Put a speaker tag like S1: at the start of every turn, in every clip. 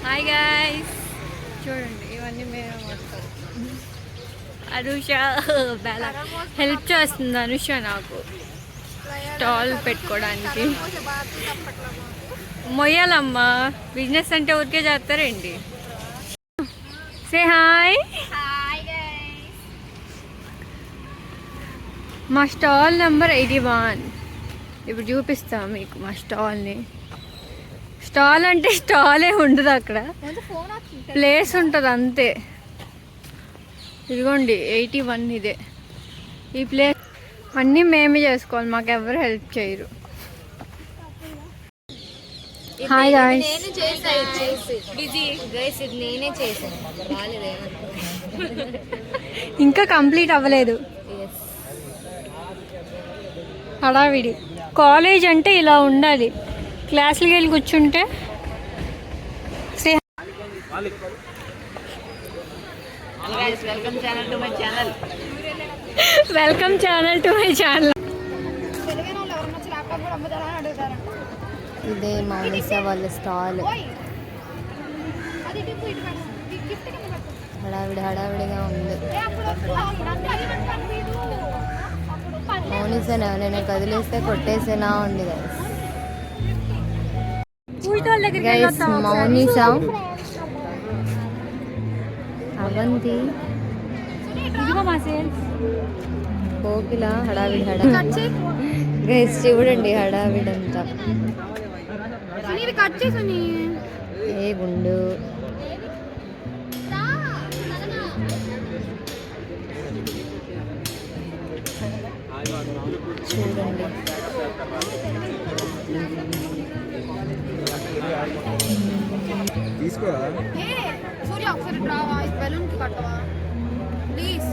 S1: Hi guys, చూడండి ఇవన్నీ మేము మొత్తం. అనుష బేలా హెల్ప్ చేస్తుంది. అనుష నాకు స్టాల్ పెట్టుకోవడానికి. మొయ్యాలమ్మా, బిజినెస్ అంటే ఊరికే చేస్తారండి. Say hi. మా స్టాల్ నెంబర్ 81. ఇప్పుడు చూపిస్తాం మీకు మా స్టాల్ని. స్టాల్ అంటే స్టాలే ఉండదు, అక్కడ ప్లేస్ ఉంటుంది అంతే. ఇదిగోండి 81 ఇదే ఈ ప్లేస్. అన్నీ మేమే చేసుకోవాలి, మాకు ఎవరు హెల్ప్ చేయరు. హాయ్ గాయ్స్, ఇంకా కంప్లీట్ అవ్వలేదు. హడావిడి. కాలేజ్ అంటే ఇలా ఉండాలి. క్లాసులకి వెళ్ళి కూర్చుంటే welcome channel to my channel.
S2: ఇదే మౌనిసా వాళ్ళ స్టాల్. హడావిడిగా ఉంది. మౌనిసా నేను కదిలేస్తే కొట్టేసేనా ఉంది గైస్. మౌనిసా, అవంతి, కోకిల, హడావిడి గైస్. చూడండి హడావిడంతా. ఏ గుండు చూడండి.
S3: తీసుకోరా
S4: సూర్య, ఒకసారి రావా, ఈ బెలూన్ కి కట్టవా ప్లీజ్.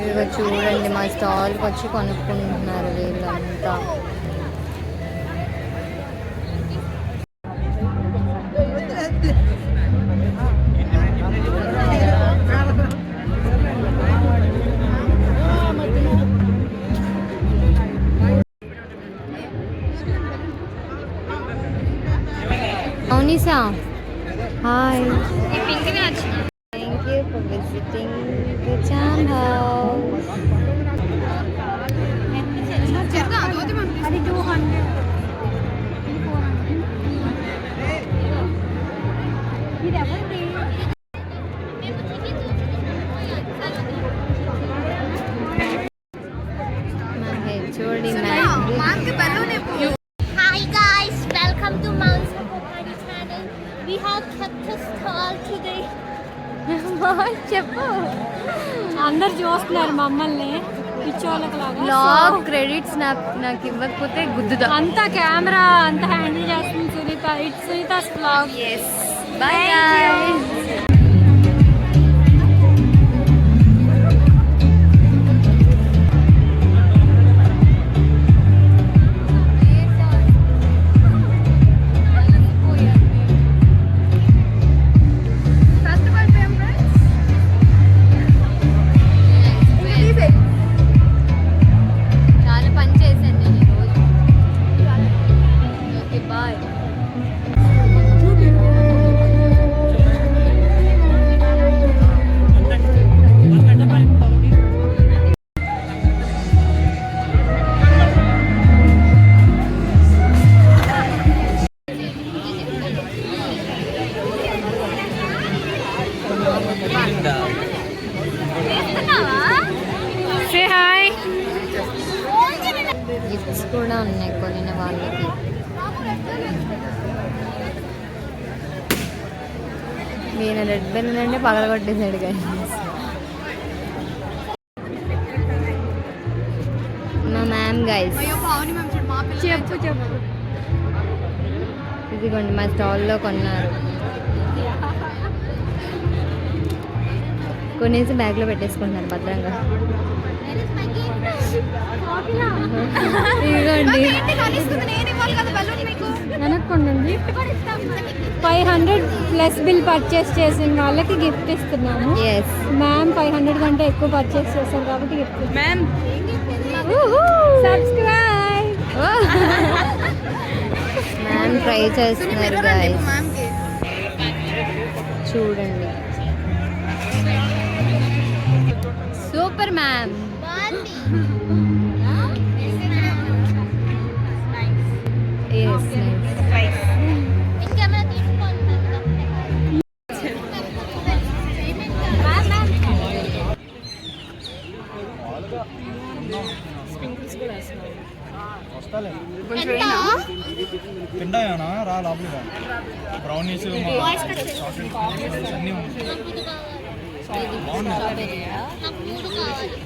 S2: ఇదిగో చూడండి, మా స్టాల్కి వచ్చి కొనుక్కుంటున్నారు వీళ్ళంతా. మౌనిసా hi. Thank you for visiting the channel.
S4: అది 200. ఇది ఎవరిది?
S2: చూడండి.
S5: Hi guys, welcome to Mount Sapopadi channel. We have kept a stall today.
S1: చెప్పు, అందరు చూస్తున్నారు మమ్మల్ని పిచ్చోళ్ళకి లాగా.
S2: బ్లాగ్ క్రెడిట్స్ నాకు ఇవ్వకపోతే గుద్దుదా.
S1: అంతా కెమెరా అంతా హ్యాండిల్ చేస్తుంది Sunitha. It's Sunitha's blog.
S2: Yes. Bye guys. చాలా పని చేశాను నేను ఈరోజు. Okay bye.
S1: Say hi.
S2: Gifts కూడా ఉన్నాయి కొనిన వాళ్ళకి. నేను రెడ్ బెలూన్ అంటే పగలగొట్టేసాడు గైస్. మా మ్యామ్ గైస్.
S1: చెప్పు చెప్పు.
S2: ఇదిగోండి మా స్టాల్లో కొన్నారు. కొనేసి బ్యాగ్లో పెట్టేసుకుంటున్నారు భద్రంగా.
S1: ఇదిగోండి
S4: ఏంటి కలుస్తుంది, నేను ఇవ్వాలి కదా బెలూన్ మీకు.
S1: వెనక్కుండండి. 500 ప్లస్ బిల్ పర్చేస్ చేసిన వాళ్ళకి గిఫ్ట్ ఇస్తున్నాము.
S2: ఎస్
S1: మ్యామ్ 500 కంటే ఎక్కువ పర్చేస్ చేశారు కాబట్టి gift ma'am subscribe.
S2: Ma'am try చేస్తున్నారు గాయస్,
S4: మ్యామ్కి
S2: చూడండి.
S1: Super ma'am.
S2: ఎస్
S5: ఇంకేమైనా తీసుకోండి.
S3: తింటాయనా రా లోపలికి బ్రౌనీస్ అన్నీ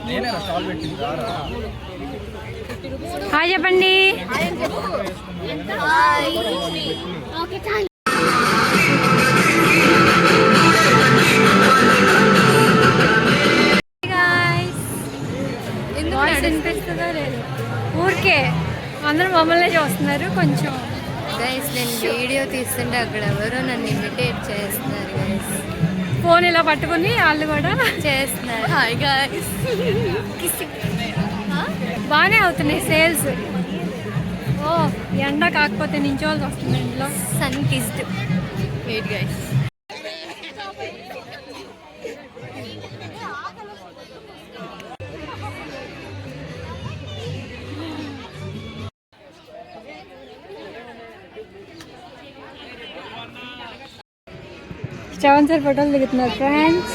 S3: నేనే స్టాల్ పెట్టింది రారా.
S1: హాయ్ చెప్పండి.
S5: ఓకే థ్యాంక్
S1: వాయిస్ వినిపిస్తుందా లేదు? ఊరికే అందరూ మమ్మల్ని చూస్తున్నారు కొంచెం.
S2: గైస్ నేను వీడియో తీస్తుంటే అక్కడ ఎవరో నన్ను ఇమిటేట్ చేస్తున్నారు గైస్,
S1: ఫోన్ ఇలా పట్టుకుని వాళ్ళు కూడా
S2: చేస్తున్నారు.
S1: Hi guys. బాగానే అవుతున్నాయి సేల్స్. ఓ ఎండ కాకపోతే నించోవాల్సి వస్తుంది ఇంట్లో.
S2: Sun kissed. Wait guys.
S1: Shravan sir ఫోటోలు దిగుతున్నారు ఫ్రెండ్స్.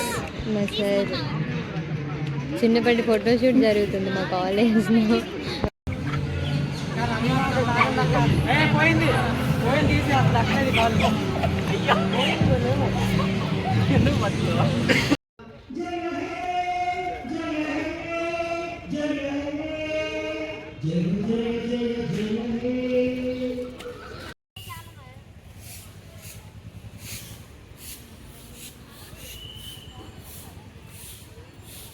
S2: మా సార్ చిన్నప్పటి ఫోటోషూట్ జరుగుతుంది మా కాలేజ్లో.
S3: జయ